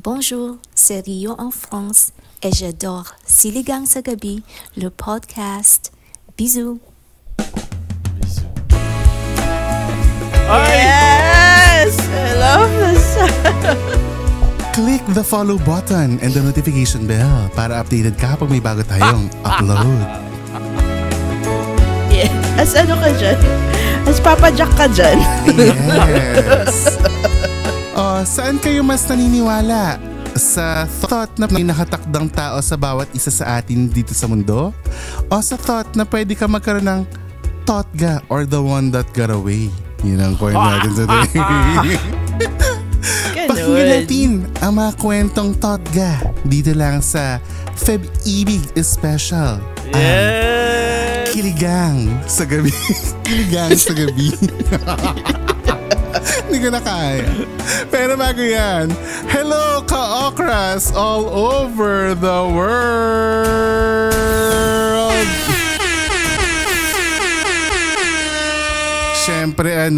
Bonjour, c'est Rio en France et j'adore Siligang sa Gabi, le podcast. Bisous. Yes! I love this. Click the follow button and the notification bell para updated ka pag may bago tayong upload. Yeah. As ano ka dyan? As Papa Jack ka dyan? Yes. Saan kayo mas naniniwala? Sa thought na may nakatakdang tao sa bawat isa sa atin dito sa mundo? O sa thought na pwede ka magkaroon ng totga or the one that got away? Yun ang point natin sa today. Pakinggan natin ang mga kwentong totga dito lang sa Feb Ibig Special. Yes! Kiligang sa gabi. Kiligang sa gabi. Hindi ko na kaya. Pero bago yan, hello ka-okras all over the world! Siyempre yan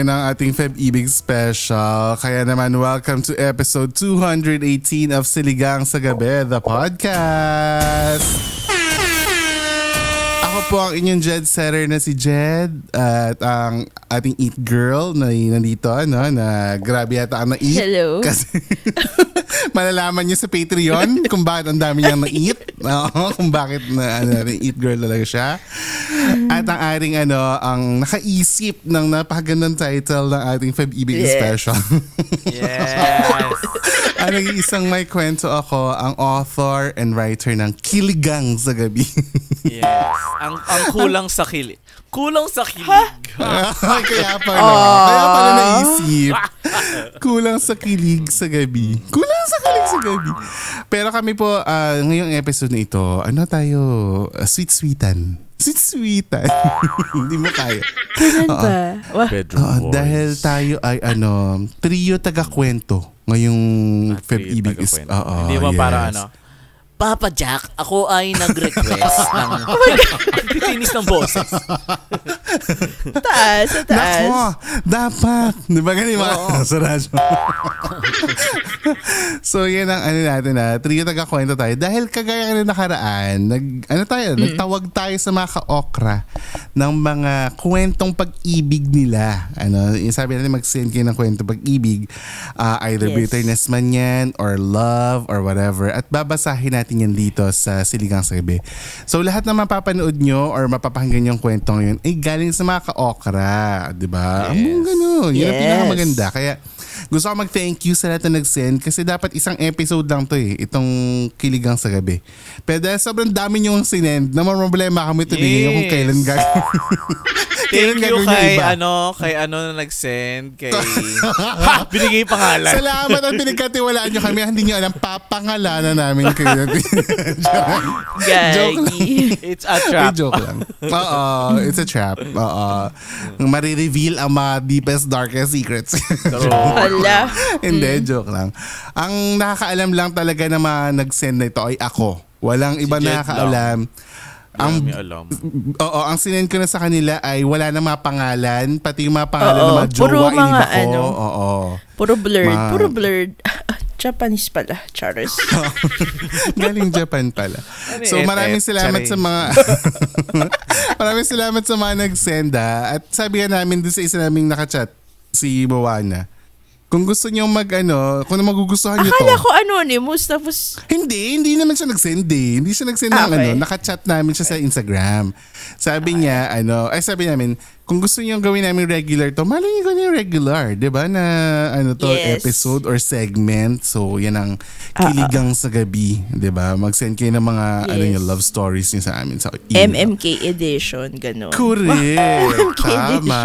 ang ating Feb Ibig Special. Kaya naman welcome to episode 218 of Siligang sa Gabi, the podcast. Ako po ang inyong Jed Setter na si Jed at ang ating Eat Girl na nandito, na grabe yata ang na-eat. Hello. Kasi malalaman niyo sa Patreon kung bakit ang dami niyang na-eat. Kung bakit Eat Girl talaga siya. At ang ating ang nakaisip ng napakagandang title ng ating Feb Ibig Special. Yes. Ang nag-iisang may kwento ako, ang author and writer ng Kiligang sa Gabi. Yes. Ang kulang sa kilig. Kulang sa kilig. Kaya pala naisip. Kulang sa kilig sa gabi. Kulang sa kilig sa gabi. Pero kami po, ngayong episode na ito, tayo? Sweet-sweetan. Sweet-sweetan. Hindi mo kaya. Ganun ba? Bedroom Dahil tayo ay trio taga-kwento. Ngayong Feb Ibig is... Hindi mo para Papa Jack, ako ay nag-request ng titinis ng boses. Taas. Nako, dapat. Di ba ganun mga sa radyo? So yan ang natin trio taga-kwento tayo. Dahil kagaya ng nakaraan, nagtawag tayo sa mga ka-okra ng mga kwentong pag-ibig nila. Sabi natin mag-send kayo ng kwentong pag-ibig. Either bitterness man yan, or love, or whatever. At babasahin natin yan dito sa Siligang sa Gabi. So lahat na mapapanood nyo or mapapakinggan yung kwentong yun ay galing sa mga ka-okra. Diba? Yes. Ang ganun. Yun ang pinakamaganda. Kaya gusto ko mag-thank you sa lahat na nag-send kasi dapat isang episode lang to itong Kiligang sa Gabi. Pero dahil sobrang dami nyo yung sinend, na problema kami tuloy kung kailan Thank you kay na nag-send, kay binigay pangalan. Salamat at pinagkatiwalaan nyo kami. Hindi nyo alam, papangalanan namin kayo. Joke lang. It's a trap. Joke lang. It's a trap. Marireveal ang mga deepest, darkest secrets. Hala. Hindi, joke lang. Ang nakakaalam lang talaga na mga nag-send na ito ay ako. Walang iba nakakaalam. Ang sinend ko na sa kanila ay wala na mga pangalan, pati yung mga pangalan ng mga jowa iniba ko. Puro blurred. Japanese pala, Charles. Galing Japan pala. So maraming salamat sa mga maraming salamat sa mga nag-send at sabi nga namin doon sa isa naming nakachat, si Moana. Kung gusto niyo kung magugustuhan niyo to. Akala ko anonymous tapos... Hindi naman siya nag-send Hindi siya nag-send ng nakachat namin siya sa Instagram. Sabi niya, sabi namin, kung gusto niyo gawin namin regular to, malay niyo gawin yung regular, di ba? Na episode or segment. So, yan ang Kiligang sa Gabi, di ba? Mag-send kayo ng mga love stories niyo sa amin. Sa MMK edition, gano'n. Correct. Tama.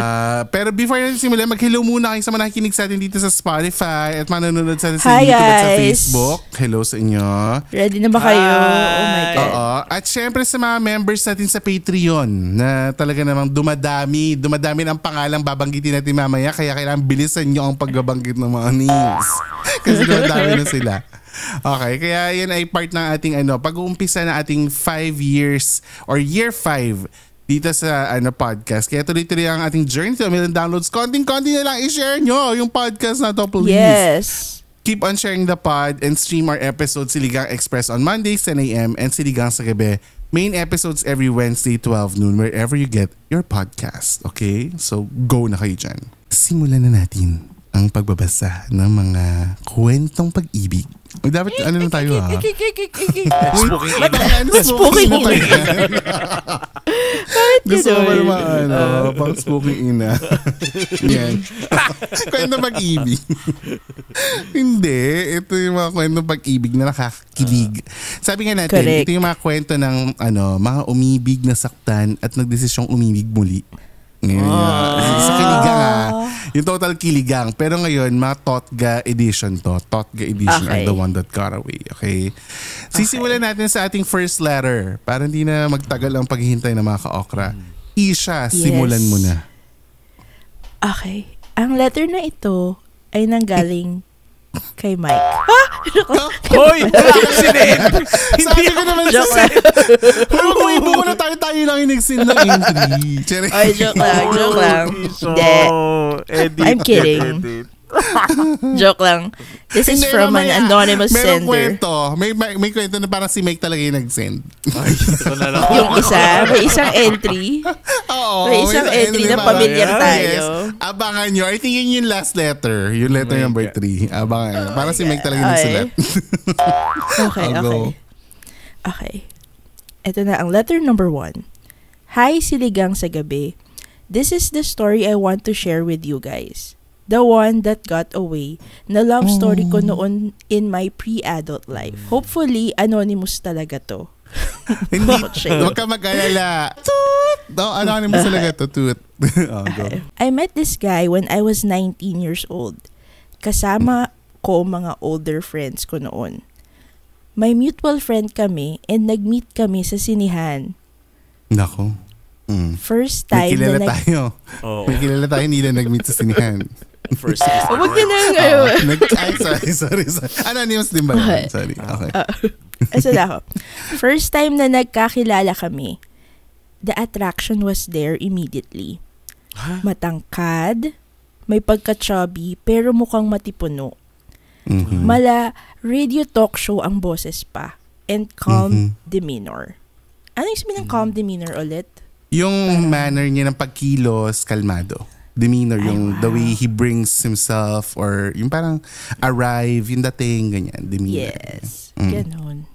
Pero before natin simulan, mag-hello muna kayo sa mga nakikinig sa atin dito sa Spotify at manonood sa atin sa YouTube at sa Facebook. Hello sa inyo. Ready na ba kayo? Oh my God. At syempre sa mga members natin sa Patreon na talaga namang dumadami ng pangalang babanggitin natin mamaya, kaya kailangan bilisan nyo ang pagbabanggit ng mga names. Kasi dumadami na sila. Okay, kaya yan ay part ng ating pag-uumpisa na ating 5 years or year 5 dito sa podcast. Kaya tuloy-tuloy ang ating journey to 1 million downloads. Konting-konti na lang i-share nyo yung podcast na to, please. Yes. Keep on sharing the pod and stream our episodes Siligang Express on Mondays 10 a.m. and Siligang sa Gabi. Main episodes every Wednesday 12 noon wherever you get your podcast. Okay? So go na kayo dyan. Simulan na natin ang pagbabasa ng mga kwentong pag-ibig. Dapat ano na tayo ha? Spooky ina. Gusto ko ba naman pang spooky ina. Yan. Kwentong pag-ibig. Hindi. Ito yung mga kwentong pag-ibig na nakakakilig. Sabi nga natin, Correct. ito yung mga kwento ng mga umibig na saktan at nagdesisyong umibig muli. Ngayon, sa kiligang yung total kiligang. Pero ngayon, mga Totga edition to. Totga edition are the one that got away. Okay? Sisimulan natin sa ating first letter para hindi na magtagal ang paghihintay ng mga ka-okra. Isha, simulan mo na. Okay. Ang letter na ito ay nanggaling kay Mike. Hoy! Wala kang sinend! Sabi ko naman sa set. Pero kung ibo ko na tayo lang yung nag-send ng entry. Ay, joke lang. Hindi. I'm kidding. Joke lang. This is Hindi, from an mamaya. anonymous Merong sender. kwento. May kwento na parang si Mike talaga yung nag-send. Ay, ito na lang. Yung isa, may isang entry. Oo. May isang entry na pamilyar tayo. Yes. Abangan nyo. I think yun yung last letter. Yung letter number 3. Abangan nyo. Parang si Mike talaga yung nagsulat. Okay. Ito na ang letter number 1. Hi, Siligang sa Gabi. This is the story I want to share with you guys. The one that got away. Na love story ko noon in my pre-adult life. Hopefully, anonymous talaga to. Hindi. Shame. Huwag ka mag-alala. Toot! No, ano mo talaga to? Toot. Go. I met this guy when I was 19 years old. Kasama ko mga older friends ko noon. May mutual friend kami and nag-meet kami sa sinihan. Nako. First May time kilala na tayo. Oh, May kilala tayo, hindi na nag-meet sa sinihan. first kiss. Huwag niyo na ngayon. Ay, sorry. Anonymous din ba yan? Sorry. Okay. Asa na ako. First time na nagkakilala kami, the attraction was there immediately. Matangkad, may pagka-chubby, pero mukhang matipuno. Mhm. Mala radio talk show ang boses pa. And calm demeanor. Ano yung sabihin ng calm demeanor ulit? Yung manner niya ng pagkilos, kalmado. Demeanor, yung the way he brings himself or yung parang arrive, yung dating, ganyan. Demeanor. Yes. Ganon.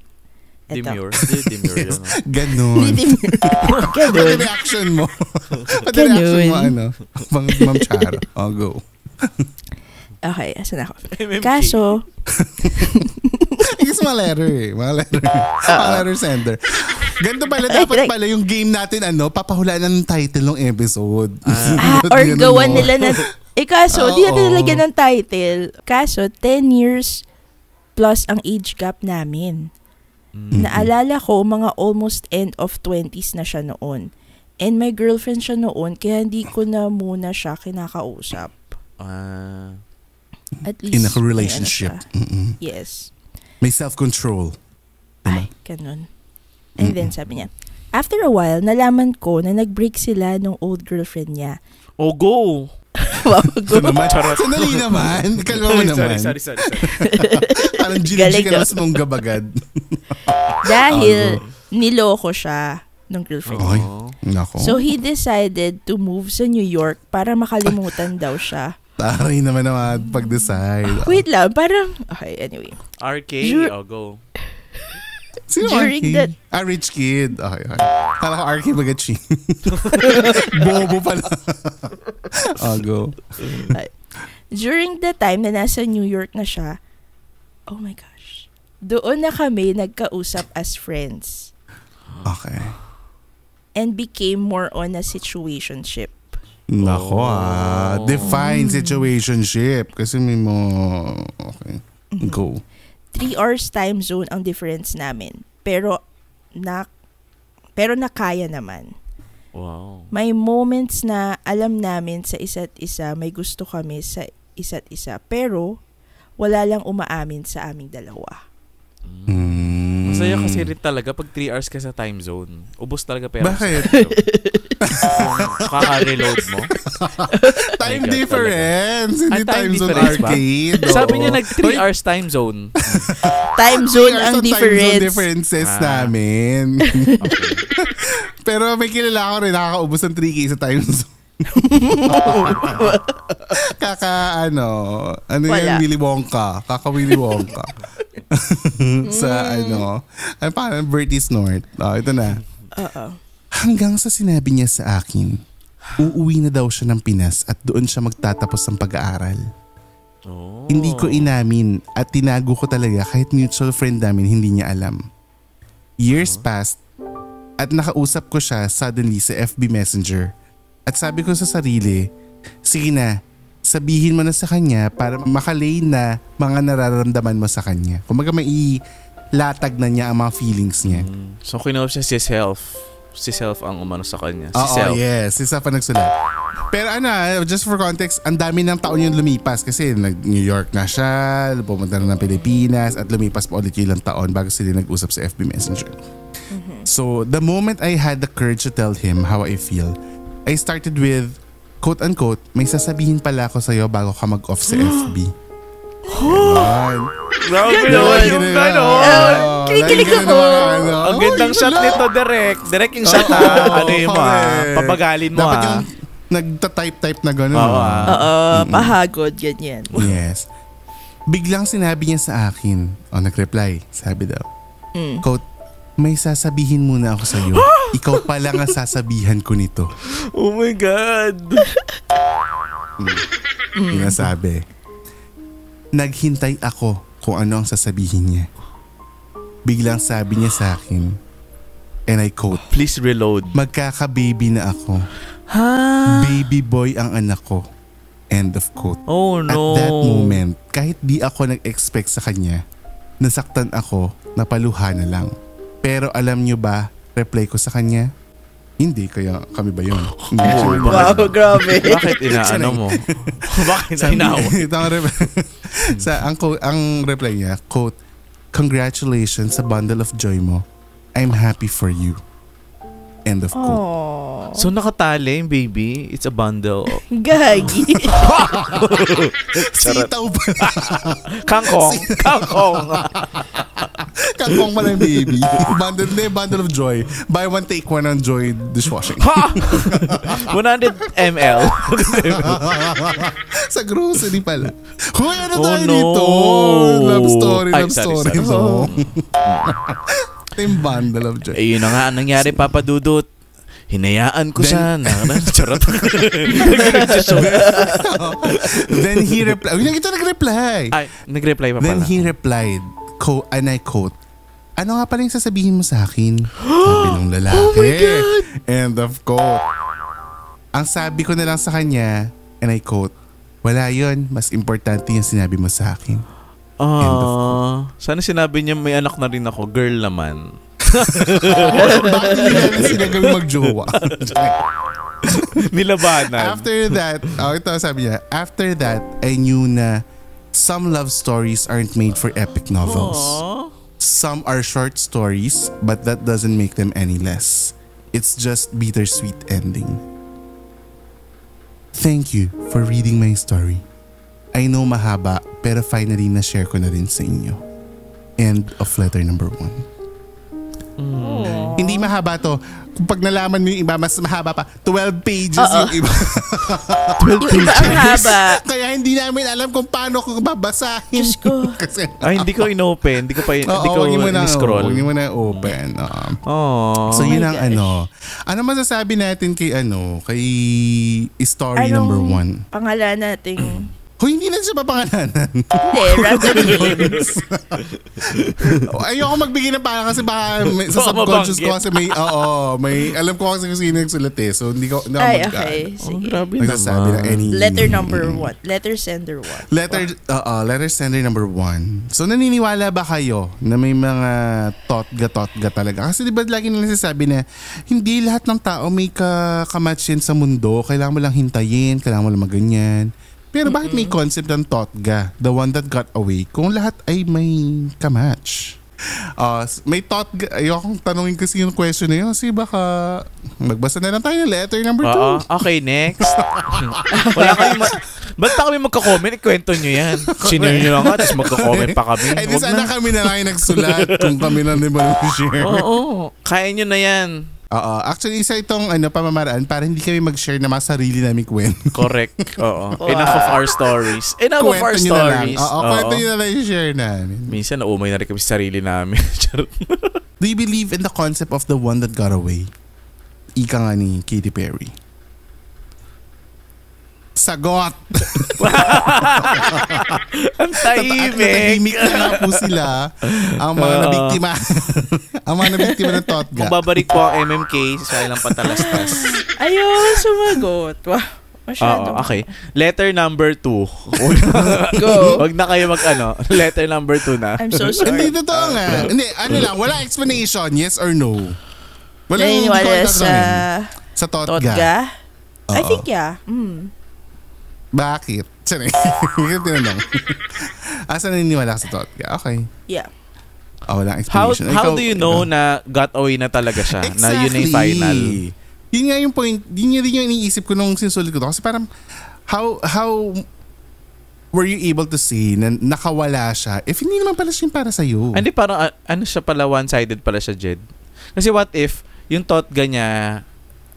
Demure. Demure yun. Ganon. Pati Ganon. reaction mo. Pati Ganon. reaction mo, Ma'am Charo. Oh, go. Okay, asan ako? MMK. Kaso, It's mga letter eh. Mga letter sender. Ganito pala, dapat pala yung game natin, papahulaan ng title ng episode. or gawan nila na, kaso, di natin nilagyan ng title. Kaso, 10 years plus ang age gap namin. Naalala ko, mga almost end of 20s na siya noon. And may girlfriend siya noon, kaya hindi ko na muna siya kinakausap. At least, In a relationship. may ano siya. Yes. May self-control. Ay, ganun. And then sabi niya, after a while, nalaman ko na nag-break sila nung old girlfriend niya. Oh, go! Ito naman. Sandali naman. Kalma mo naman. Sorry. Parang Galing ka nas mong gabagad. Dahil niloko siya nung girlfriend niya. Okay. Nako. So he decided to move sa New York para makalimutan daw siya. Taray naman naman pag-decide. Wait lang, parang, okay, anyway. RK, go. Sino during RK? that- Rich kid. Okay. Kala ko RK Bagachi. Bobo pala. Go. During the time na nasa New York na siya, oh my gosh, doon na kami nagkausap as friends Okay. and became more on a situationship. Nako define situationship. Kasi may mo... Okay. Go. 3 hours time zone ang difference namin. Pero nakaya naman. Wow. May moments na alam namin sa isa't isa, may gusto kami sa isa't isa. Pero wala lang umaamin sa aming dalawa. Masaya kasi rin talaga pag 3 hours ka sa time zone. Ubus talaga pera. Bakit? Kaka-reload mo. Time difference. Hindi Ah, time time zone difference ba? arcade. Sabi oo. niya nag 3 hours time zone. Time zone ang Time zone difference. differences namin. Pero may kilala ako rin, nakakaubos ng 3K sa time zone. Ano Wala. yung Willy Wonka? Kaka Willy Wonka. Sa parang Bertie Snort. Ito na. Hanggang sa sinabi niya sa akin, uuwi na daw siya ng Pinas at doon siya magtatapos ng pag-aaral. Hindi ko inamin at tinago ko talaga kahit mutual friend namin hindi niya alam. Years passed at nakausap ko siya suddenly sa FB Messenger. At sabi ko sa sarili, sige na, sabihin mo na sa kanya para makalay na mga nararamdaman mo sa kanya. Kumbaga mailatag na niya ang mga feelings niya. So kinausap siya si Self. Si Self ang umano sa kanya. Si Oo, Self. yes. Si Self ang nagsulat. Pero just for context, ang dami ng taon yung lumipas kasi nag-New York na siya, pumunta na ng Pilipinas at lumipas pa ulit yung ilang taon bago sila nag-usap sa FB Messenger. So, the moment I had the courage to tell him how I feel, I started with, quote-unquote, may sasabihin pala ako sa'yo bago ka mag-off sa FB. Grabe naman yung gano'n. Kinikilig ako. Ang gandang shot nito, direct. Direct yung shot ano yung papagalin mo Dapat yung nagta-type-type na gano'n. Pahagod, ganyan. Yes. Biglang sinabi niya sa akin, nag-reply, sabi daw, quote, may sasabihin muna ako sa'yo. Ikaw pala nga sasabihan ko nito. Oh my God. Pinasabi. Naghintay ako kung ano ang sasabihin niya. Biglang sabi niya sa akin, and I quote, Please reload. magkaka-baby na ako. Baby boy ang anak ko. End of quote. Oh no. At that moment, kahit di ako nag-expect sa kanya, nasaktan ako, napaluha na lang. Pero alam nyo ba, reply ko sa kanya, hindi, kaya kami ba yun? Wow, grabe. Bakit inaano mo? Bakit inawa? Ang reply niya, quote, congratulations sa bundle of joy mo. I'm happy for you. End of quote. So nakatali yung baby? It's a bundle. Gagi. Sitaw ba? Kangkong. Kangkong. Kangkong pala yung baby. Bundle of joy. Buy one, take one on joy dishwashing. 100 ml. Sa grocery pala. Hoy, ano Oh, tayo no. dito? Love story. Sorry. So, yung bundle of joy. Ayun na nga ang nangyari, Papa Dudut. Hinayaan ko siya na. Charot. Then he replied. Ito nag-reply. Ay, nag-reply pa pala. Then he replied, and I quote, ano nga pala yung sasabihin mo sa akin? Sabi ng lalaki. Oh my God! End of quote. Ang sabi ko na lang sa kanya, and I quote, wala yun, mas importante yung sinabi mo sa akin. Sana sinabi niya may anak na rin ako. Girl naman. Bakit hindi namin sila gawin magjowa? Nilabanan. After that, ito sabi niya, after that, I knew na some love stories aren't made for epic novels. Aww. Some are short stories, but that doesn't make them any less. It's just bittersweet ending. Thank you for reading my story. I know mahaba, pero finally na-share ko na rin sa inyo. End of letter number 1. Hindi mahaba to. Kung pag nalaman mo yung iba, mas mahaba pa. 12 pages yung iba. 12 pages. Ang haba. Kaya hindi namin alam kung paano ko babasahin. Diyos ko. Kasi, Ay, hindi ko in-open. Hindi ko huwag mo na in-scroll. Huwag mo na open. Oh. So yun ang gosh. Ano masasabi natin kay story number 1? Pangalan nating... Hoy, hindi na siya papangalanan. Hindi, random names. Ayoko magbigay ng pangalan kasi baka sa subconscious ko kasi may alam ko kasi kung sino nagsulat eh. So hindi ko Ay, okay. Sige. Grabe nagsasabi ng any Letter number 1. Letter sender 1. Letter sender number 1. So naniniwala ba kayo na may mga totga talaga? Kasi di ba lagi nila sinasabi na hindi lahat ng tao may kamatch yan sa mundo. Kailangan mo lang hintayin, kailangan mo lang maganyan. Pero bakit may concept ng totga, the one that got away, kung lahat ay may kamatch? May thought, ayokong tanungin kasi yung question na yun kasi baka magbasa na lang tayo ng letter number 2. Okay, next. Wala kami ba't pa kami magka-comment? Ikwento nyo yan. Sinare nyo lang nga, tapos magka-comment pa kami. Ay, di sana kami na lang yung nagsulat kung kami na di ba share. Oo, kaya nyo na yan. Actually, isa itong pamamaraan para hindi kami mag-share na mga sarili namin kwento. Correct. Oo. Enough of our stories. Enough of our stories. Kwento nyo na lang yung share namin. Minsan, naumay na rin kami sa sarili namin. Do you believe in the concept of the one that got away? Ika nga ni Katy Perry. Sagot! Ang tahimik. Natahimik na nga po sila ang mga nabiktima. Ang mga nabiktima ng Totga. Kung babalik po ang MMK sa ilang patalastas. Ayun, sumagot. Wow. Masyado. Okay. Letter number 2. Go. Wag na kayo Letter number 2 na. I'm so sorry. Hindi, totoo nga. Hindi, lang, wala explanation, yes or no. Naniniwala sa Totga. Totga? I think yeah. Bakit? Sorry. Hindi tinanong. Asa naniniwala ka sa Totga? Okay. Yeah. Walang explanation. How do you know na got away na talaga siya? Exactly. Na yun na yung final? Yun nga yung point. Yun yung iniisip ko nung sinusulit ko to. Kasi parang, how were you able to say na nakawala siya if hindi naman pala siya para sa'yo? Hindi, parang siya pala, one-sided pala siya, Jed. Kasi what if, yung Totga niya,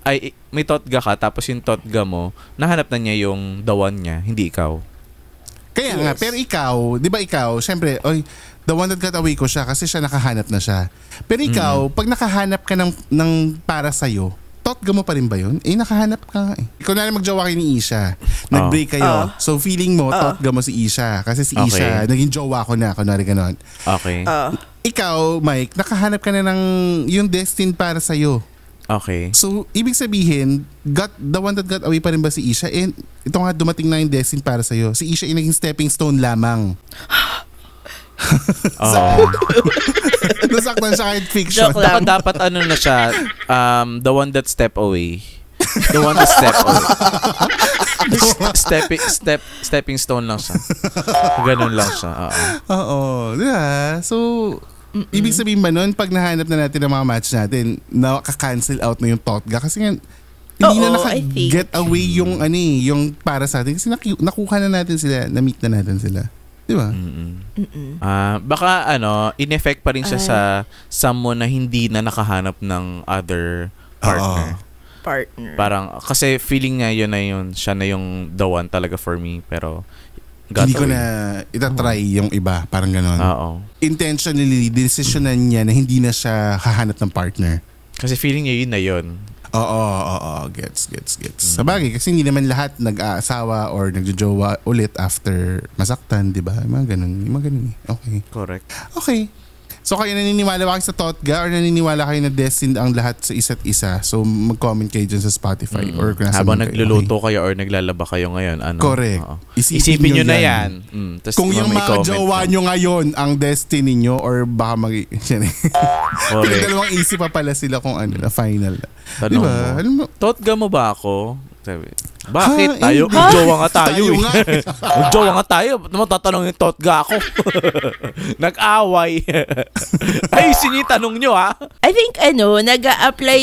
ay may Totga ka, tapos yung Totga mo, nahanap na niya yung the one niya, hindi ikaw. Kaya nga, pero ikaw, di ba ikaw, syempre, the one that got away ko siya kasi siya nakahanap na siya. Pero ikaw, pag nakahanap ka ng para sa'yo, Totga mo pa rin ba yun? Nakahanap ka nga eh. Ikaw na magjowa kayo ni Isha. Nag-break kayo. So feeling mo, Totga mo si Isha. Kasi si Isha, naging jowa ko na, kunwari ganon. Okay. Ikaw, Mike, nakahanap ka na ng yung destined para sa'yo. Okay. So, ibig sabihin, the one that got away pa rin ba si Isha? Ito nga, dumating na yung destined para sa'yo. Si Isha ay naging stepping stone lamang. Nasaktan siya kahit fiction. Dapat na siya, the one that step away. The one that step away. Stepping stone lang siya. Ganun lang siya. Oo. Diba? So, ibig sabihin ba nun, pag nahanap na natin ang mga match natin, nakaka-cancel out na yung Totga kasi nga, hindi na naka-get away yung yung para sa atin kasi nakuha na natin sila, na-meet na natin sila. Di ba? Baka in-effect pa rin siya sa someone na hindi na nakahanap ng other partner. Parang, kasi feeling niya siya na yung the one talaga for me, pero hindi ko na itatry yung iba. Parang gano'n. Intentionally, decisionan niya na hindi na siya hahanap ng partner. Kasi feeling niya yun na yun. Oo. Gets. Sabagay, kasi hindi naman lahat nag-aasawa or nagjojowa ulit after masaktan, di ba? Mga ganun. Okay. Correct. Okay. So kayo naniniwala ba kayo sa Totga or naniniwala kayo na destined ang lahat sa isa't isa? So mag-comment kayo dyan sa Spotify or kung nasa habang nagluluto kayo or naglalaba kayo ngayon. Correct. Isipin nyo na yan. Kung yung mga jowa nyo ngayon ang destiny nyo or baka Correct. Dalawang isip pa pala sila kung na final. Tanong diba? Mo, Totga mo ba ako? Sabi, bakit? Magjowa nga tayo. Magjowa nga tayo. Ba't naman tatanong yung Totga ako? Nag-away. Ayusin yung tanong nyo ha. I think nag-a-apply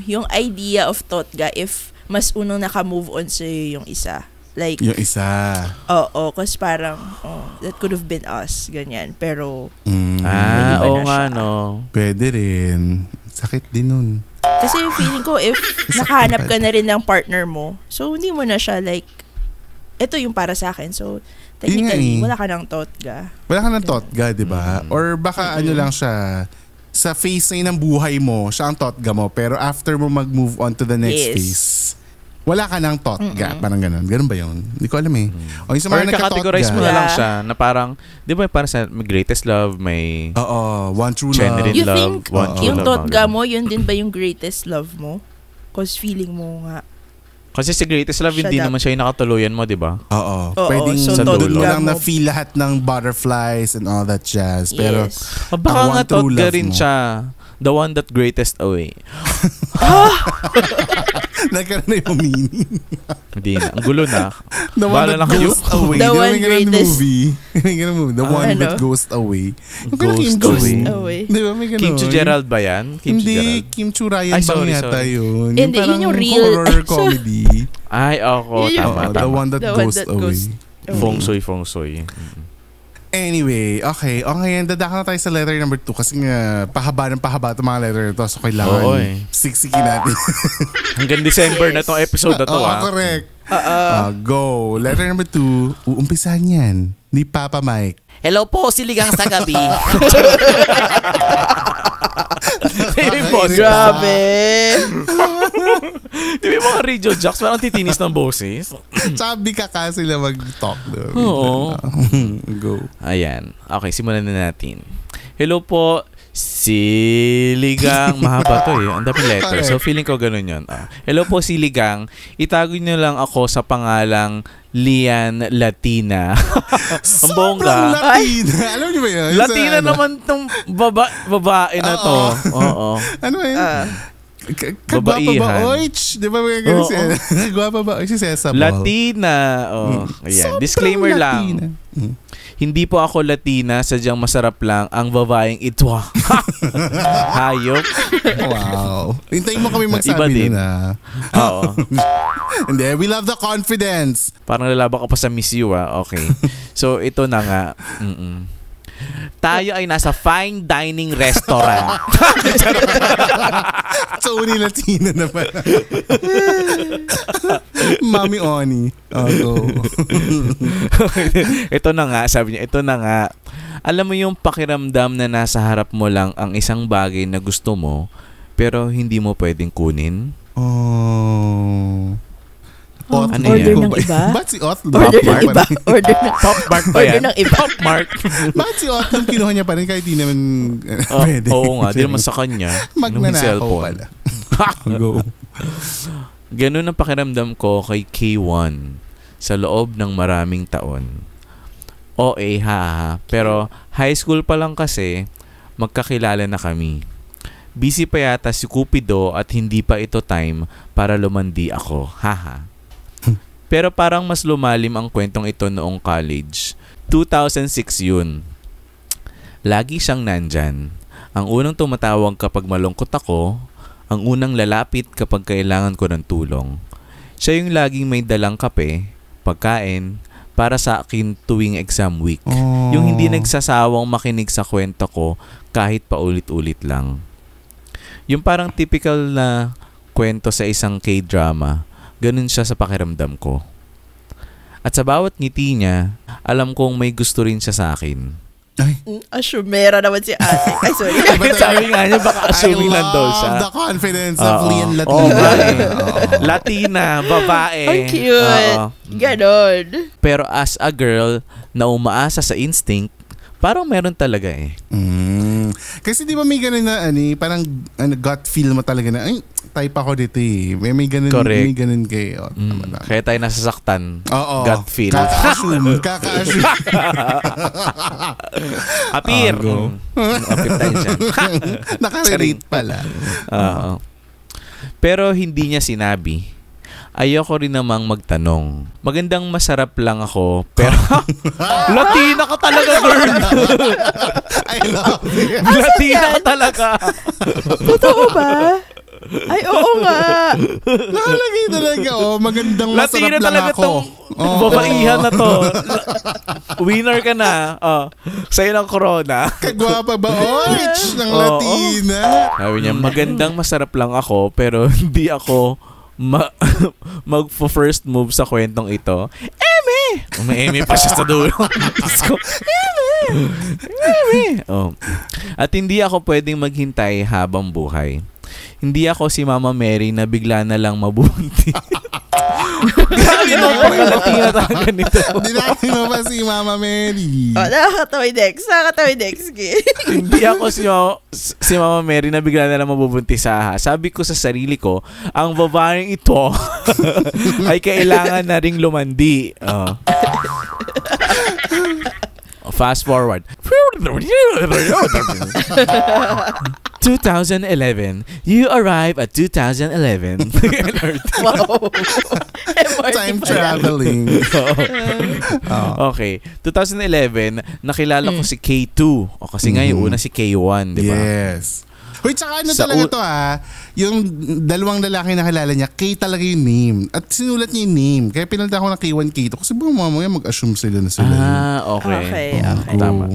yung idea of Totga if mas unang naka-move on sa'yo yung isa. Like, yung isa. Oo, kasi parang, that could have been us, ganyan. Pero, oo nga no. Pwede rin. Sakit din nun. Kasi feeling ko if nakahanap ka na rin ng partner mo, so hindi mo na siya like, ito yung para sa akin. So, technically, wala ka ng Totga. Wala ka ng Totga, di ba? Or baka lang siya, sa phase na ng buhay mo, siya ang Totga mo, pero after mo mag-move on to the next phase, wala ka ng Totga. Parang ganun. Ganun ba yun? Hindi ko alam eh. O yung sa mga nagka-categorize mo na lang siya na parang, di ba parang sa greatest love, may one true love. Genuine you love. Think yung Totga mo, yun din ba yung greatest love mo? Cause feeling mo nga. Kasi sa greatest love, hindi naman siya yung nakatuluyan mo, di ba? Oo. Pwedeng sa dulo lang na-feel lahat ng butterflies and all that jazz. Pero, baka nga Totga rin siya. The one that greatest away. Nagkaroon na yung meaning. Hindi na. Ang gulo na. The one that goes away. The one greatest. The one that goes away. Goes away. Di ba may ganun? Kim Chu Gerald ba yan? Hindi. Kim Chu Ryan bang yata yun? Hindi, yun yung real. Horror comedy. Ay, ako. Tama. The one that goes away. Feng Shui. Anyway, okay. O ngayon, dadaka na tayo sa letter number 2 kasi nga pahaba itong mga letter na to. So kailangan siksikin natin. Hanggang December na itong episode na to. Correct. Go. Letter number 2. Uumpisahan yan ni Papa Mike. Hello po, siligang sa gabi. Grabe. Di ba yung mga radio jocks parang titinis ng boses? Sabi ka kasi sila mag-talk doon. Oo. Go. Ayan. Okay, simulan na natin. Hello po, Siligang. Mahaba to eh. Ang dami letter. So feeling ko ganun yun. Hello po, Siligang. Itago niyo lang ako sa pangalang Lian Latina. Ang bongga. Latina. Alam niyo ba yun? Latina naman tong babae na to. Oo. Ano yun? Kagwapa ba? Oich! Di ba may ganun siya? Kagwapa ba? Oich si Cesar. Latina. Ayan. Disclaimer lang. Hindi po ako Latina, sadyang masarap lang ang babaeng ito. Hayop. Wow. Hintayin mo kami magsabi na. Oo. Hindi, we love the confidence. Parang lalaba ka pa sa Miss You, Okay. So, ito na nga. Tayo ay nasa fine dining restaurant. So, Latina na pala. Mami Oni. Go. Ito na nga, sabi niya, ito na nga. Alam mo yung pakiramdam na nasa harap mo lang ang isang bagay na gusto mo, pero hindi mo pwedeng kunin? Ano order ng iba? Ba't si Ot? Order ng iba? Order ng Top Mark pa yan? Order ng iba? Top Mark. Bakit si Ot nung kinuha niya pa rin kahit di naman pwede? Oo nga, di naman sa kanya. Magnanakaw pala. Go. Ganun ang pakiramdam ko kay K1 sa loob ng maraming taon. Pero high school pa lang kasi magkakilala na kami. Busy pa yata si Cupido at hindi pa ito time para lumandi ako. Haha. Pero parang mas lumalim ang kwentong ito noong college. 2006 yun. Lagi siyang nandyan. Ang unang tumatawag kapag malungkot ako, ang unang lalapit kapag kailangan ko ng tulong. Siya yung laging may dalang kape, pagkain, para sa akin tuwing exam week. Yung hindi nagsasawang makinig sa kwento ko kahit paulit-ulit lang. Yung parang typical na kwento sa isang K-drama, ganun siya sa pakiramdam ko. At sa bawat ngiti niya, alam kong may gusto rin siya sa akin. Asumera naman si ate. Ay, sorry. Sabi nga niya, baka assuming lang daw siya. I love the confidence of Lian Latina. Latina, babae. Ang cute. Ganon. Pero as a girl na umaasa sa instinct, parang meron talaga eh. Kasi di ba may ganun na parang gut feel mo talaga na ay type ako dito eh. May ganun. Correct. May ganun kayo. Kaya tayo nasasaktan. Gut feel. Kaka-assume. Appear. Appear tayo siya. Nakarelate pala. Pero hindi niya sinabi. Ayoko rin namang magtanong. Magandang masarap lang ako, pero Latina ka talaga, girl. I love it. Latina ka talaga. Totoo ba? Ay, oo nga. Nakalagay talaga, magandang Latina masarap lang talaga ako. tong babaihan na to. Winner ka na. Sa'yo ng corona. Kagwapa ba? Oich ng Latina. Sabi niya, magandang masarap lang ako, pero hindi ako mag-first move sa kwentong ito. Eme! May eme pa siya sa dulo. Eme! At hindi ako pwedeng maghintay habang buhay. Hindi ako si Mama Mary na bigla na lang mabunti. Grabe mo pagka-Latina talaga nito. Hindi natin mo pa si Mama Mary. Nakakatawa yung next. Hindi ako si Mama Mary na bigla na lang mabubuntis. Sabi ko sa sarili ko, ang babaeng ito ay kailangan na ring lumandi. Fast forward. 2011. You arrive at 2011. Wow. Time traveling. Okay. 2011, nakilala ko si K2. O kasi nga yung una si K1, di ba? Yes. Wait, tsaka talaga to yung dalawang lalaki na kilala niya, K talaga yung name. At sinulat niya yung name. Kaya pinalitan ko ng K1, K2. Kasi baka mamaya mag-assume sila na sila. Okay. Tama.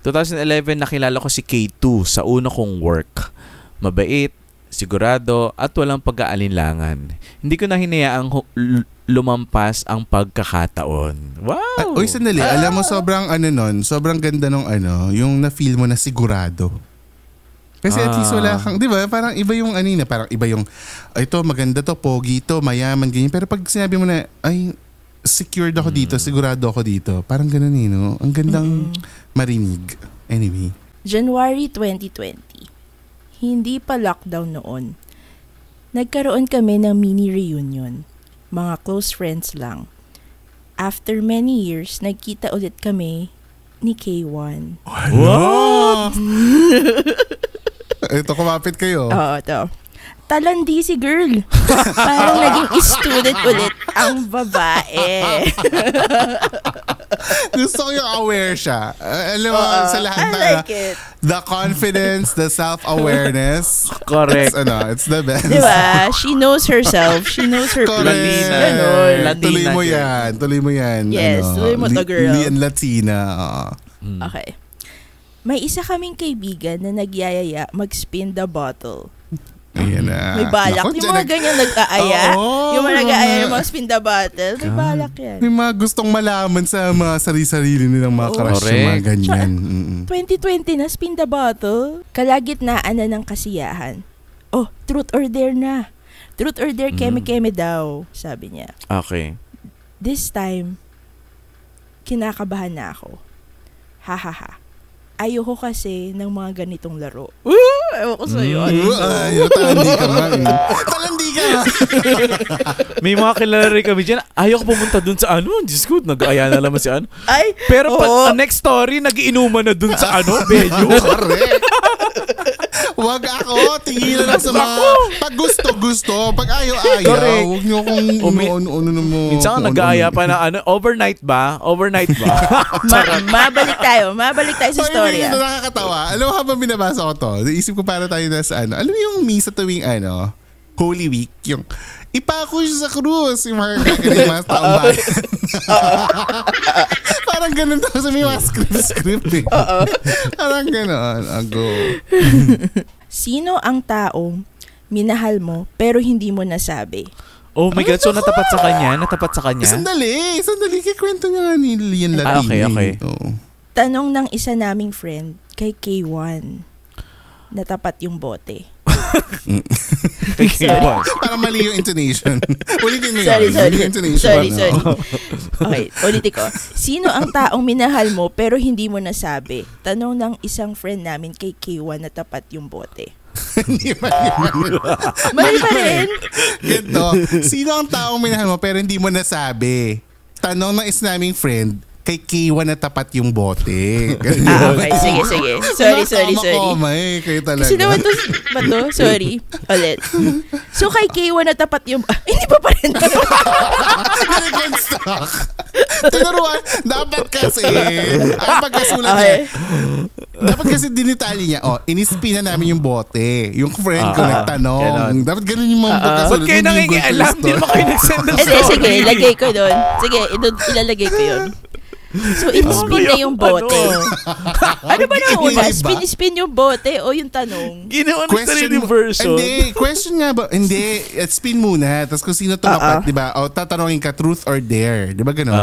2011, nakilala ko si K2 sa una kong work. Mabait, sigurado, at walang pag-aalinlangan. Hindi ko na hinayaang lumampas ang pagkakataon. Wow! Uy, sandali. Alam mo, sobrang ganda nung yung na-feel mo na sigurado. Kasi at least wala kang, di ba? Parang iba yung parang iba yung, ito maganda to, pogi to, mayaman, ganyan. Pero pag sinabi mo na, ay, secured ako dito, sigurado ako dito. Parang ganun no? Ang gandang marinig. Anyway. January 2020. Hindi pa lockdown noon. Nagkaroon kami ng mini reunion. Mga close friends lang. After many years, nagkita ulit kami ni K1. What? Ito, kumapit kayo. Oo, ito. Talandi si girl. Parang naging student ulit ang babae. Gusto ko yung aware siya. Alam mo, sa lahat I like it. The confidence, the self-awareness. Correct. It's the best. Diba? She knows herself. She knows her place. Ganon. Tuloy mo yan. Yes, tuloy mo to, girl. Lian Latina. Okay. May isa kaming kaibigan na nagyayaya mag-spin the bottle. Ayan na. May balak. Yung mga ganyan nag-aaya. Yung mga nag-aaya ng mga spin the bottle. May balak yan. May mga gustong malaman sa mga sarili-sarili nilang mga crush yung mga ganyan. 2020 na, spin the bottle. Kalagitnaan na ng kasiyahan. Oh, truth or dare na. Truth or dare, keme-keme daw, sabi niya. Okay. This time, kinakabahan na ako. Ha. Ayoko kasi ng mga ganitong laro. Ewan ko sa'yo. Talandi ka nga. Talandi ka nga. May mga kilala rin kami dyan. Ayaw ko pumunta dun sa Diyos ko, nag-aaya na naman si Ay, pero next story, nag-iinuman na dun sa venue. Correct. Wag ako. Tingin lang sa mga pag gusto. Pag ayaw. Huwag niyo kong ano mo. Minsan nag-aaya pa na overnight ba? Mabalik tayo sa story. Ito nakakatawa. Alam mo, habang binabasa ko to, naisip ko para tayo na sa alam mo yung misa tuwing Holy Week, yung ipako siya sa krus, yung mga taong bayan. Parang ganun daw sa may mga script eh. Parang ganun. Ago. Sino ang taong minahal mo pero hindi mo nasabi? Oh my God, so natapat sa kanya? Sandali. Kikwento niya nga ni Lian Latina. Okay. Tanong ng isa naming friend kay K1. Natapat yung bote. Parang mali yung intonation. Ulitin mo Sorry. Intonation. Sorry. Okay, ulitin ko. Sino ang taong minahal mo pero hindi mo nasabi? Tanong ng isang friend namin kay K1 na tapat yung bote. Hindi Mali pa rin. Ganito. Sino ang taong minahal mo pero hindi mo nasabi? Tanong ng isa naming friend kay K1 na tapat yung bote. Okay, sige. Sorry. Kayo talaga. Kasi naman to? Sorry. Ulit. So kay K1 na tapat yung... hindi pa rin. Stock. Tinuruan. Dapat kasi ang pagkasulat niya. Dapat kasi dinitali niya. Inispin na namin yung bote. Yung friend ko nagtanong. Dapat ganun yung mga pagkasulat. Ba't kayo nangingialam? Di ba kayo nag-send ng story? Sige, lagay ko doon. Sige, ilalagay ko yun. So, in-spin na yung bote. Ano ba na una? Spin yung bote o yung tanong? Ginawa ng sarili version. Hindi, question nga ba? Hindi, spin muna. Tapos kung sino tumapat, di ba? O tatanungin ka, truth or dare. Di ba ganun?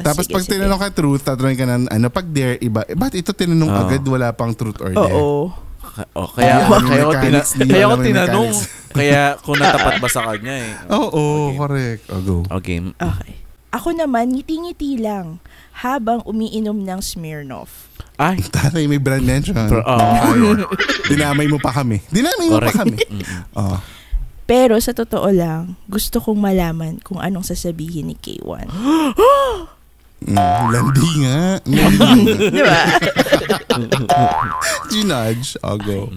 Tapos pag tinanong ka truth, tatanungin ka ng pag dare, iba. Ba't ito tinanong agad, wala pang truth or dare? Kaya ko tinanong. Kaya kung natapat ba sa kanya eh. Correct. Go. Okay. Ako naman, ngiti-ngiti lang habang umiinom ng Smirnoff. Ay, tatay, may brand mention. Dinamay mo pa kami. Pero sa totoo lang, gusto kong malaman kung anong sasabihin ni K1. Landi nga. Di ba? Ginudge. I'll go.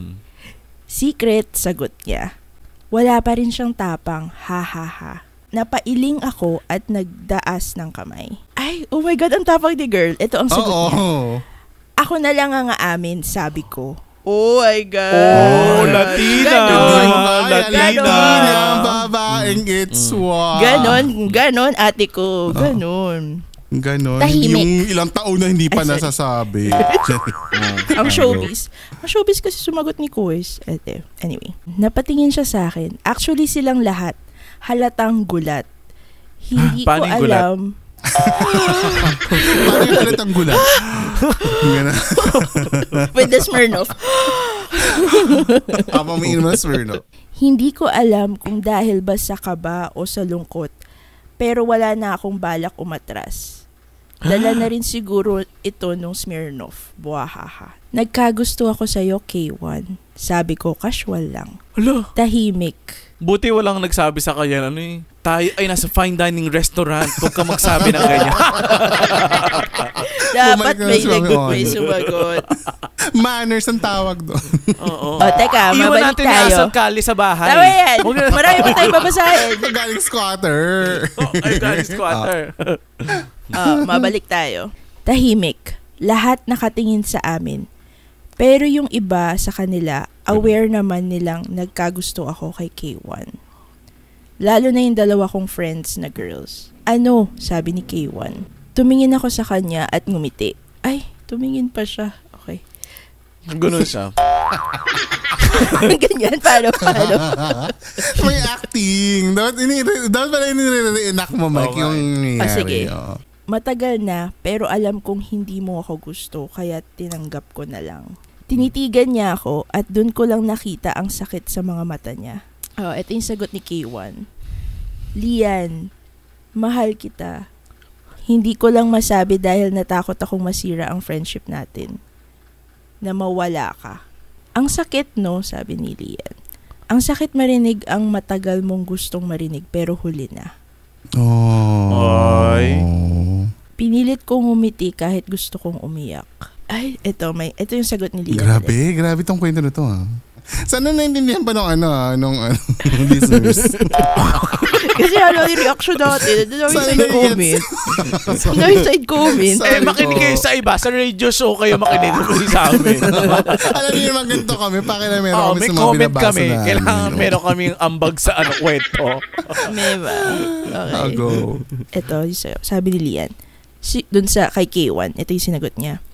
Secret, sagot niya. Wala pa rin siyang tapang, ha ha ha. Napailing ako at nagdaas ng kamay. Ay, oh my God, ang tapang ni girl. Ito ang sagot niya. Ako na lang ang aamin, sabi ko. Oh my God. Latina. Latina. Babaeng it's one. Ganon, ate ko. Ganon. Tahimik. Yung ilang taon na hindi pa nasasabi. Ang showbiz. Ang showbiz kasi sumagot ni Kuwes. Anyway, napatingin siya sa akin. Actually, silang lahat. Halatang gulat. Hindi ko alam. Paano yung halatang gulat? With the Smirnoff. Apa may inom na Smirnoff. Hindi ko alam kung dahil ba sa kaba o sa lungkot. Pero wala na akong balak umatras. Dala na rin siguro ito nung Smirnoff. Buwahaha. Nagkagusto ako sa'yo, K1. Sabi ko, casual lang. Hala. Tahimik. Buti walang nagsabi sa kanya, tayo ay nasa fine dining restaurant. Huwag ka magsabi ng ganyan. Dapat may sumagot. Manners ang tawag doon. Oo. Teka, Iwan mabalik natin tayo. yung asang kali sa bahay. Tama yan. Marami pa tayo babasahin. Galing squatter. Galing squatter. Mabalik tayo. Tahimik. Lahat nakatingin sa amin. Pero yung iba sa kanila, aware naman nilang nagkagusto ako kay K1. Lalo na yung dalawa kong friends na girls. Ano? Sabi ni K1. Tumingin ako sa kanya at ngumiti. Ay, tumingin pa siya. Okay. Ganun siya. Ganyan, paano? May acting. Dapat pala nire-enact mo, Mike, yung nangyari. Sige. Matagal na, pero alam kong hindi mo ako gusto, kaya tinanggap ko na lang. Tinitigan niya ako at dun ko lang nakita ang sakit sa mga mata niya. Ito yung sagot ni K1. Lian, mahal kita. Hindi ko lang masabi dahil natakot akong masira ang friendship natin. Na mawala ka. Ang sakit, no? Sabi ni Lian. Ang sakit marinig ang matagal mong gustong marinig pero huli na. Ay. Pinilit kong umiti kahit gusto kong umiyak. Ay, ito yung sagot ni Lian. Grabe tong kwento na to, ha. Sana naintindihan pa nung listeners. Kasi yung reaction natin. Ano yung side comment? Ano yung side comment? Makinig kayo sa iba. Sa radio show kayo makinig sa amin. Alam niyo naman ganito kami. Pakilamero kami sa mga comment binabasa kami. na. Kailangan meron kaming ambag sa kwento. Diba? Okay. I'll go. Ito, sabi ni Lian. Dun sa kay K1, ito yung sinagot niya.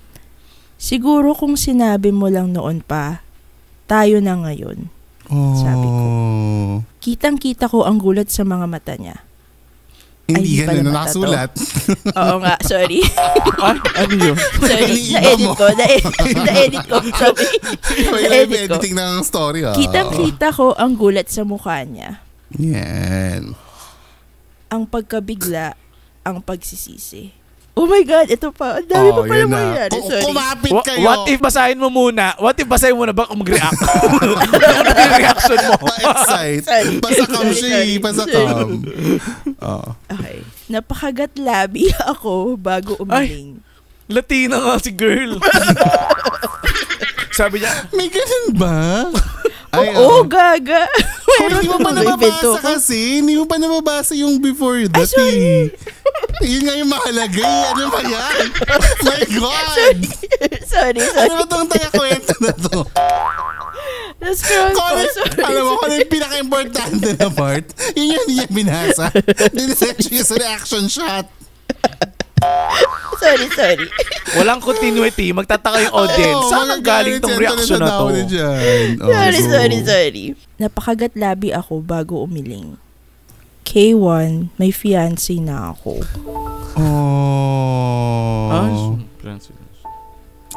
Siguro kung sinabi mo lang noon pa, tayo na ngayon. Sabi ko. Kitang-kita ko ang gulat sa mga mata niya. Hindi yan na nakasulat. Oo nga, sorry. Ano yun? Sorry, na-edit ko. Sabi, na-edit ko. Editing ng story, ha. Kitang-kita ko ang gulat sa mukha niya. Yan. Ang pagkabigla, ang pagsisisi. Oh my God, ito pa. Ang dami pa pala mangyayari. Sorry. Kumapit kayo. What if basahin mo muna? Baka mag-react? Ano yung reaction mo? Pa-excite. Pasakam siya. Pasakam. Okay. Napakagat labi ako bago umiling. Latina nga si girl. Sabi niya, may ganun ba? Oo, gaga. Hindi mo pa nababasa kasi. Hindi mo pa nababasa yung before that. Sorry. Yun nga yung mahalaga. Ano ba yan? My God! Sorry. Ano ba itong taga-kwento na to? Na-scroll ko. Alam mo, kung yung pinaka-importante na part, yun yung hindi niya binasa. Dinesearch yung reaction shot. Sorry. Walang continuity. Magtataka yung audience. Saan ang galing tong reaction na to? Sorry. Napakagat labi ako bago umiling. K1, may fiancé na ako.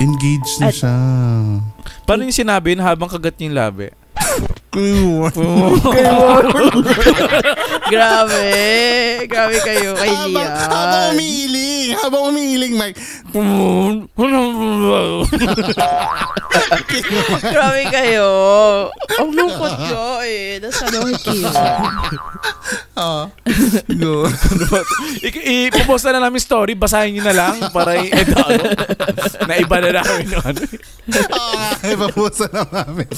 Engaged na siya. Paano yung sinabi na habang kagat niya yung labi? Grabe kayo kay Lia. Habang umiiling, Mike. Grabe kayo. Ang lungkot ko eh. Nasa lang Go. Ipopost na namin story, basahin nyo na lang para na iba na namin ano. Ipopost na namin.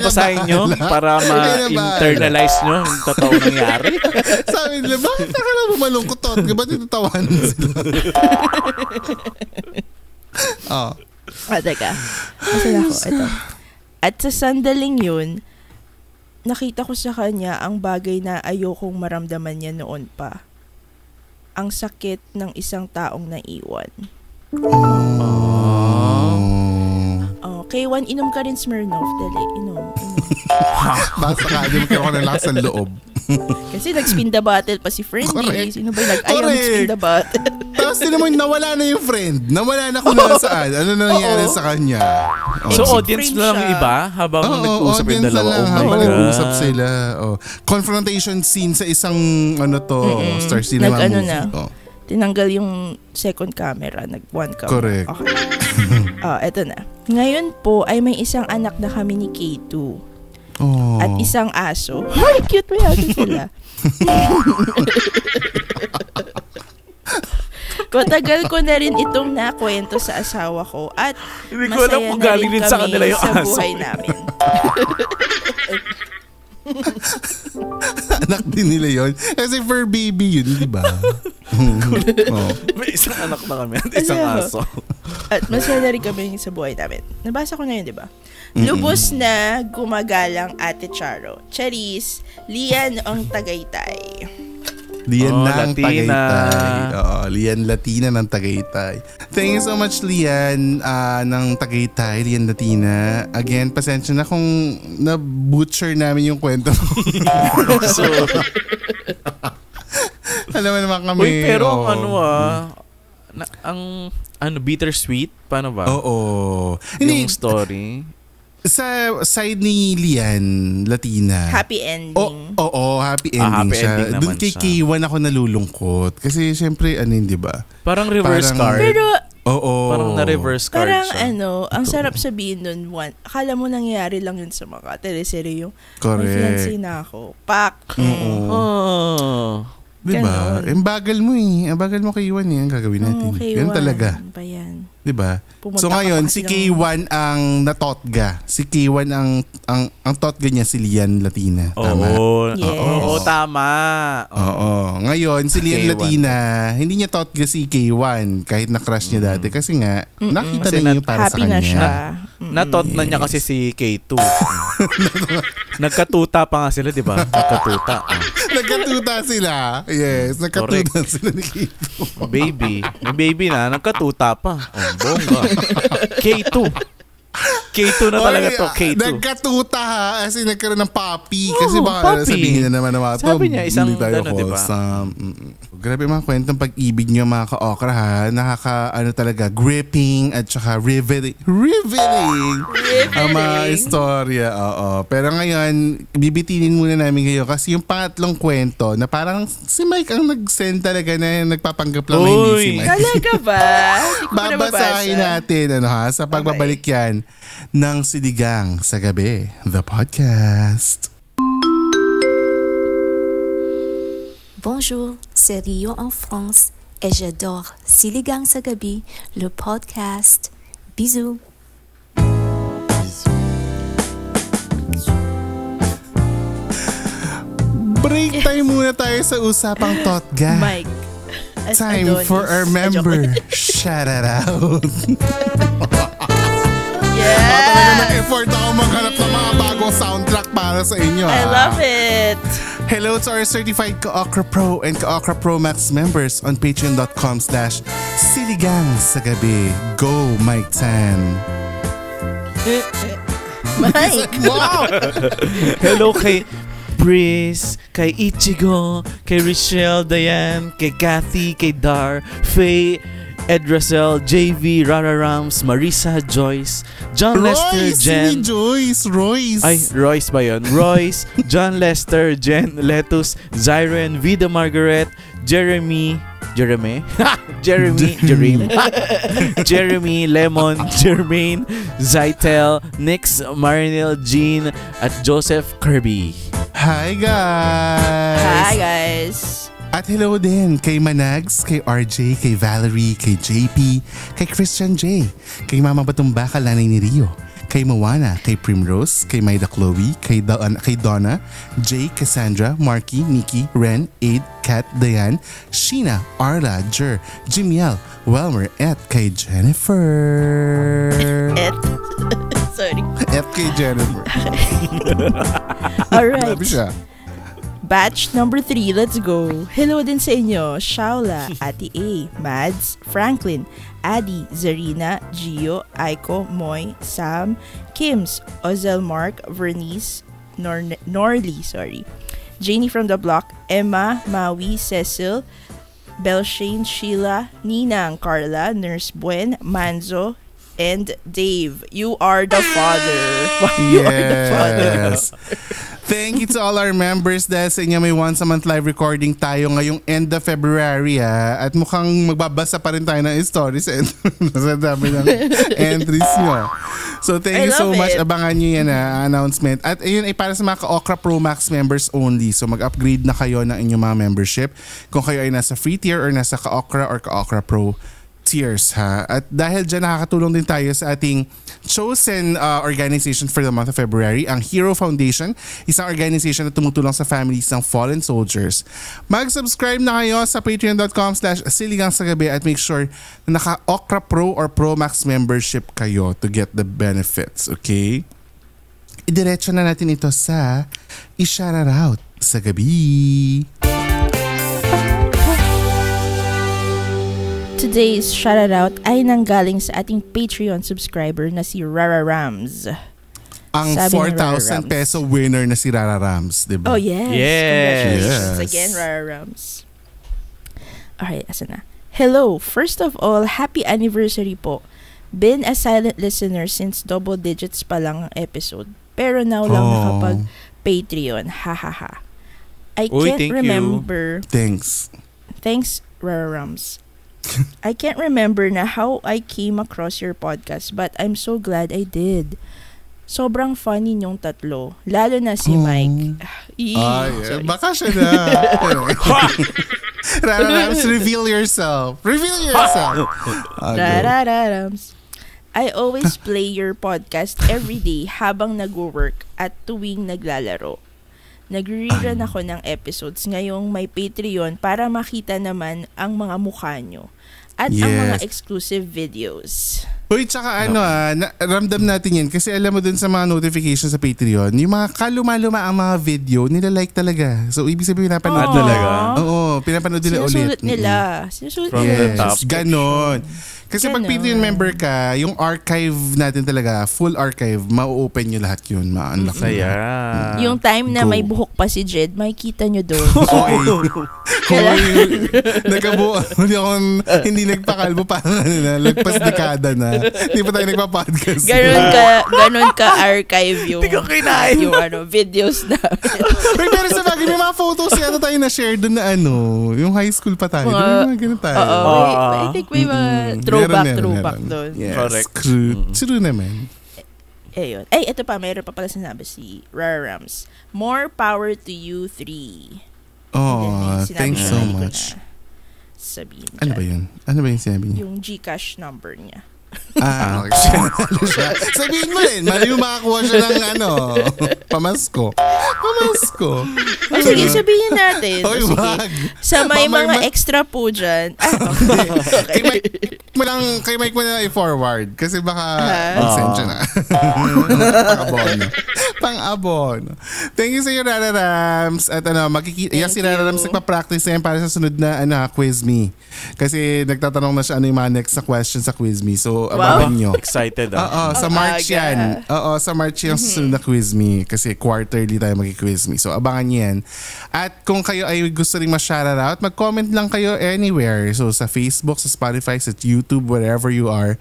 Basahin nyo para ma-internalize nyo yung totoo nangyari. Sabi nila, bakit ka na malungkot to? Ba't itatawanan sila? Teka. Masaya ko. Ito. At sa sandaling yun, nakita ko sa kanya ang bagay na ayokong maramdaman niya noon pa. Ang sakit ng isang taong naiwan. K1, inom ka rin Smirnoff. Dali, inom. Basta ka, di magkaroon ng lakas ng loob. Kasi nag-spin the bottle pa si Friendly. Sino ba yung nag-ayaw mag-spin the bottle? Tapos din naman, nawala na yung friend. Nawala na kung nasaan. Ano nangyari sa kanya? So, audience na lang yung iba habang nag-uusap yung dalawa. Habang nag-uusap sila. Confrontation scene sa isang Star Cinema movie. Na. Tinanggal yung second camera. Nag-one camera. Correct. Okay. Eto na. Ngayon po ay may isang anak na kami ni K2. At isang aso. Ay, cute, may aso sila. Matagal ko na rin itong nakwento sa asawa ko at hindi ko alam kung galing din sa kanila yung sa aso. buhay namin. Anak din nila yun. Kasi fur baby yun, di ba? May isang anak na kami at isang aso. At masaya na rin kami sa buhay namin. Nabasa ko na yun, di ba? Lubos na gumagalang Ate Charo. Charis, Lian ang Tagaytay. Lian ng Tagaytay. Lian Latina ng Tagaytay. Thank you so much, Lian ng Tagaytay, Lian Latina. Again, pasensya na kung na-butcher namin yung kwento. So, alam mo naman kami. Uy, pero ang bittersweet, paano ba? Oo. Yung story. Sa side ni Lian Latina. Happy ending. Happy ending siya. Doon kay K1 ako nalulungkot. Kasi syempre, di ba? Parang reverse card. Pero, parang na-reverse card parang siya. ang sarap sabihin nun, akala mo nangyayari lang yun sa mga teleserye yung correct. May fiancé na ako. Pak! Diba? Ang bagal mo Ang bagal mo K1 ang gagawin natin. Ganun talaga. Ba yan? Diba? So ngayon, si K1 ang natotga. Si K1 ang totga niya si Lian Latina. Tama? Yes. Oo, tama. Oo. Ngayon, si Lian Latina, hindi niya totga si K1 kahit na-crush niya dati. Kasi nga, nakita na niya yung para sa kanya. Happy na siya. Natot na niya kasi si K2. Nagkatuta pa nga sila, di ba? Nagkatuta. Nagkatuta sila. Yes, nagkatuta sila ni K2. Baby. May baby na, nagkatuta pa. Bongga. K2 na talaga to, K2. Nagkatuta ha, kasi nagkaroon ng puppy. Kasi baka sabihin na naman mga to. Sabi niya, isang diba? Grabe mga kwentong pag-ibig niyo mga ka-okra ha. Talaga, gripping at saka riveting ang mga istorya. Pero ngayon, bibitinin muna namin kayo kasi yung pangatlong kwento na parang si Mike ang nag-send talaga na nagpapanggap lang na hindi si Mike. Talaga ba? Babasahin natin sa pagbabalik yan ng Siligang sa Gabi, the podcast. Bonjour, c'est Rio en France et j'adore Siligang sa Gabi, le podcast. Bisous. Break time muna tayo sa usapang totga. Mike. Time Adonis. for our member. Shout it out. Yeah. Talaga nag-effort ako maghanap ng mga bagong soundtrack para sa inyo. I love it. Hello to our certified Ka-Okra Pro and Ka-Okra Pro Max members on patreon.com/Siligang sa Gabi. Go, Mike Tan. Mike. Wow! Hello kay Breeze, kay Ichigo, kay Richelle, Diane, kay Kathy, kay Dar, Faye, Edrasel, JV, Rara Rams, Marisa, Joyce, John Lester, Jen. Royce. Ay, Royce ba yun? Royce, John Lester, Jen, Letus, Zyren, Vida Margaret, Jeremy, Jeremy, Lemon, Jermaine, Zytel, Nix, Marinil, Jean, at Joseph Kirby. Hi guys! At hello din kay Manags, kay RJ, kay Valerie, kay JP, kay Christian J, kay Mama Batumbaka, Lanay ni Rio, kay Moana, kay Primrose, kay Maida Chloe, kay Donna, Jay, Cassandra, Marky, Nikki, Ren, Aid, Kat, Diane, Sheena, Arla, Jer, Jimiel, Welmer, at kay Jennifer. Sorry. At kay Jennifer. Alright. Sabi siya. Batch number 3, let's go. Hello din sa inyo, Shaula, Ate A, Mads, Franklin, Adi, Zarina, Gio, Aiko, Moy, Sam, Kims, Ozel, Mark, Vernice, Norly, Janie from the block, Emma, Maui, Cecil, Belshane, Sheila, Ninang, Carla, Nurse Buen, Manzo, and Dave. You are the father. You are the father. Thank you to all our members dahil sa inyo may once a month live recording tayo ngayong end of February at mukhang magbabasa pa rin tayo ng stories and sa dami ng entries nyo. So thank you so much. Abangan nyo yan announcement. At ayun ay para sa mga Ka-Okra Pro Max members only. So mag-upgrade na kayo ng inyong mga membership kung kayo ay nasa free tier or nasa Ka-Okra or Ka-Okra Pro tiers ha. At dahil dyan nakakatulong din tayo sa ating chosen organization for the month of February, ang Hero Foundation, isang organization na tumutulong sa families ng fallen soldiers. Mag-subscribe na kayo sa patreon.com/siligangsagabi at make sure na naka-Okra Pro or Pro Max membership kayo to get the benefits, okay? Idiretso na natin ito sa i-shoutout sa gabi. Today's shoutout ay nanggaling sa ating Patreon subscriber na si Rara Rams. Ang 4,000 peso winner na si Rara Rams, di ba? Oh, yes. Congratulations again, Rara Rams. Alright, asa na? Hello, first of all, happy anniversary po. Been a silent listener since double digits pa lang ang episode. Pero now lang nakapag-Patreon. Ha. I can't remember. Thanks, Rara Rams. I can't remember na how I came across your podcast, but I'm so glad I did. Sobrang funny niyong tatlo. Lalo na si Mike. Baka siya na. Rara Rams, reveal yourself. Rara Rams. I always play your podcast every day habang nag-work at tuwing naglalaro. Nagre-rerun ako ng episodes ngayong may Patreon para makita naman ang mga mukha nyo at ang mga exclusive videos. Uy, tsaka ramdam natin yan kasi alam mo dun sa mga notifications sa Patreon, yung mga kaluma-luma ang mga video, nila-like talaga. So, ibig sabihin pinapanood talaga? Oo, pinapanood nila ulit. Sinusulit From nila. the top. Ganon. Kasi pag Patreon member ka, yung archive natin talaga, full archive, ma-open nyo lahat yun. Ma-unlock Saya. Yung time na may buhok pa si Jed, makikita nyo doon. Nagkabuo. Hindi nagpakalbo parang lagpas dekada na. Hindi pa tayo nagpa-podcast. Ganon ka archive yung videos na. Pero sa bagay, may mga photos yata tayo na share doon na yung high school pa tayo. May mga ganun tayo. I think may mga throwback doon. Yes. Correct. True naman. Ayun. Ay, ito pa. Mayroon pa pala sinabi si Rara Rams. More power to you 3. Oh, thanks so much. Sabihin Ano ba yun? Ano ba yung sinabi niya? Yung GCash number niya. Sabihin mo rin, mali yung makakuha siya ng pamasko. Sige, sabihin natin. Oy, wag. Sa may mga extra po dyan. Kay Mike mo na i-forward kasi baka send siya na. Pang-abono. Thank you sa iyo, Rara Rams. At si Rara Rams nagpa-practice na yan para sa sunod na Quiz Me. Kasi nagtatanong na siya ano yung mga next sa question sa Quiz Me. So, abangan nyo. Excited sa March yan. Sa March yung susunod na Quiz Me. Kasi quarterly tayo mag-quiz With Me. So abangan niyo yan. At kung kayo ay gusto rin ma-shoutout, mag-comment lang kayo anywhere. So sa Facebook, sa Spotify, sa YouTube, wherever you are.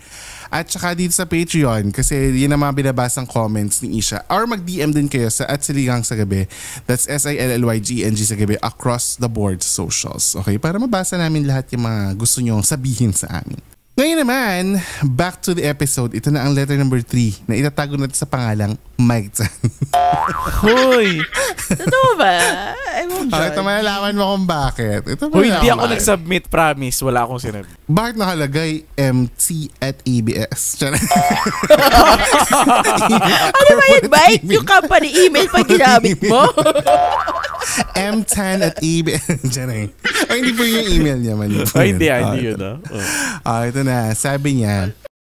At saka dito sa Patreon kasi yun ang mga binabasang comments ni Isha. Or mag-DM din kayo sa @Siligang sa Gabi. That's SILLYGNG sa Gabi across the board socials. Okay? Para mabasa namin lahat yung mga gusto nyong sabihin sa amin. Ngayon naman, back to the episode. Ito na ang letter number 3 na itatago natin sa pangalang Mike-chan. Hoy! Totoo ba? I won't judge. Ito malalaman mo kung bakit. Hoy, hindi ako nag-submit, promise. Wala akong sinabi. Bakit nakalagay MT@ABS? Ano ba yun, Mike? Yung company email pag ginamit mo? M10@ABS. Ay, hindi po yung email niya man. Ay, hindi yun. Ito na, sabi niya,